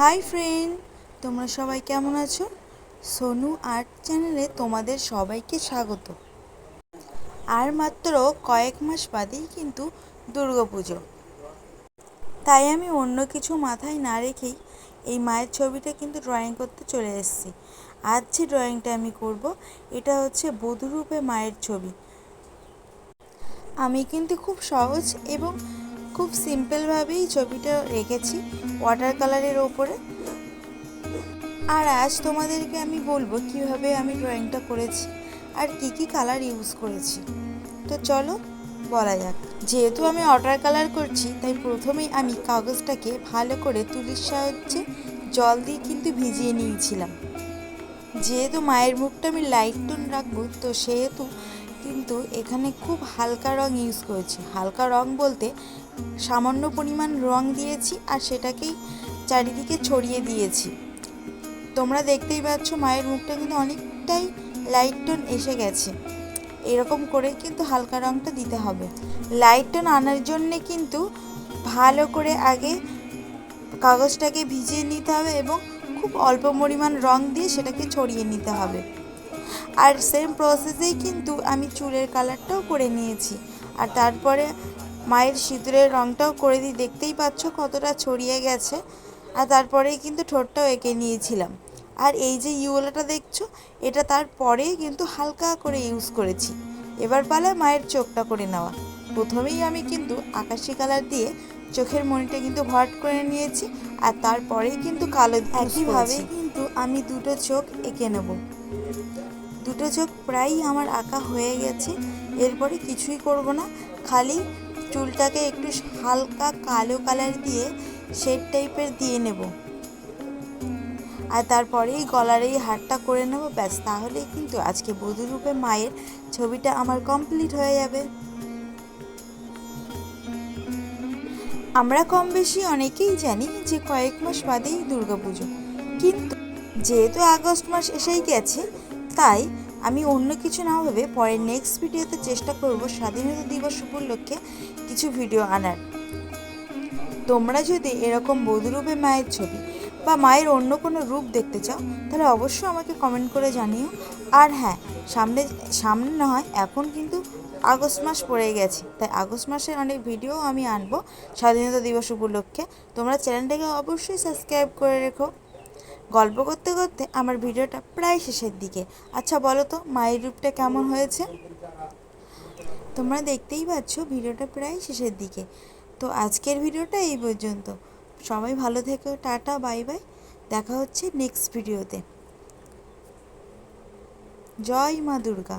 Hi friend, তোমরা সবাই কেমন আছো? সোনু আর্ট চ্যানেলে তোমাদের সবাইকে স্বাগত। আর মাত্র কয়েক মাস বাদেই কিন্তু দুর্গাপুজো, তাই আমি অন্য কিছু মাথায় না রেখেই এই মায়ের ছবিটা কিন্তু ড্রয়িং করতে চলে এসেছি। আজ যে ড্রয়িংটা আমি করব, এটা হচ্ছে বধূরূপে মায়ের ছবি। আমি কিন্তু খুব সহজ এবং খুব সিম্পলভাবেই ছবিটা রেখেছি ওয়াটার কালারের ওপরে। আর আজ তোমাদেরকে আমি বলবো কিভাবে আমি ড্রয়িংটা করেছি আর কি কি কালার ইউজ করেছি। তো চলো বলা যাক। যেহেতু আমি ওয়াটার কালার করছি, তাই প্রথমেই আমি কাগজটাকে ভালো করে তুলির সাহায্যে জল দিয়ে কিন্তু ভিজিয়ে নিয়েছিলাম। যেহেতু মায়ের মুখটা আমি লাইট টোন রাখবো, তো সেহেতু কিন্তু এখানে খুব হালকা রং ইউজ করেছি। হালকা রং বলতে সামান্য পরিমাণ রং দিয়েছি আর সেটাকেই চারিদিকে ছড়িয়ে দিয়েছি। তোমরা দেখতেই পাচ্ছ মায়ের মুখটা কিন্তু অনেকটাই লাইট টোন এসে গেছে। এরকম করে কিন্তু হালকা রঙটা দিতে হবে। লাইট টোন আনার জন্যে কিন্তু ভালো করে আগে কাগজটাকে ভিজিয়ে নিতে হবে এবং খুব অল্প পরিমাণ রং দিয়ে সেটাকে ছড়িয়ে নিতে হবে। আর সেম প্রসেসেই কিন্তু আমি চুলের কালারটাও করে নিয়েছি। আর তারপরে মায়ের সিঁদুরের রঙটাও করে দিই, দেখতেই পাচ্ছ কতটা ছড়িয়ে গেছে। আর তারপরেই কিন্তু ঠোঁটটাও এঁকে নিয়েছিলাম। আর এই যে ইউলাটা দেখছো, এটা তারপরেই কিন্তু হালকা করে ইউজ করেছি। এবার পালা মায়ের চোখটা করে নেওয়া। প্রথমেই আমি কিন্তু আকাশি কালার দিয়ে চোখের মণিটা কিন্তু ভরাট করে নিয়েছি, আর তারপরেই কিন্তু কালো একইভাবে কিন্তু আমি দুটো চোখ এঁকে নেব। দুটো চোখ প্রায়ই আমার আঁকা হয়ে গেছে। এরপরে কিছুই করব না, খালি চুলটাকে একটু হালকা কালো কালার দিয়ে শেড টাইপের দিয়ে নেব। আর তারপরেই গলার এই হারটা করে নেব, ব্যাস। তাহলেই কিন্তু আজকে বধূরূপে মায়ের ছবিটা আমার কমপ্লিট হয়ে যাবে। আমরা কম বেশি অনেকেই জানি যে কয়েক মাস বাদেই দুর্গাপুজো, কিন্তু যেহেতু আগস্ট মাস এসেই গেছে, তাই আমি অন্য কিছু না ভেবে পরের নেক্সট ভিডিওতে চেষ্টা করব স্বাধীনতা দিবস উপলক্ষে কিছু ভিডিও আনার। তোমরা যদি এরকম বধূরূপে মায়ের ছবি বা মায়ের অন্য কোনো রূপ দেখতে চাও, তাহলে অবশ্যই আমাকে কমেন্ট করে জানিও। আর হ্যাঁ, সামনে না হয়, এখন কিন্তু আগস্ট মাস পড়ে গেছে, তাই আগস্ট মাসের অনেক ভিডিও আমি আনবো স্বাধীনতা দিবস উপলক্ষে। তোমরা চ্যানেলটাকে অবশ্যই সাবস্ক্রাইব করে রেখো। গল্প করতে করতে আমার ভিডিওটা প্রায় শেষের দিকে। আচ্ছা বলো তো, মায়ের রূপটা কেমন হয়েছে? তোমরা দেখতেই পাচ্ছ ভিডিওটা প্রায় শেষের দিকে। তো আজকের ভিডিওটা এই পর্যন্ত। সবাই ভালো থেকো, টাটা, বাই বাই। দেখা হচ্ছে নেক্সট ভিডিওতে। জয় মা দুর্গা।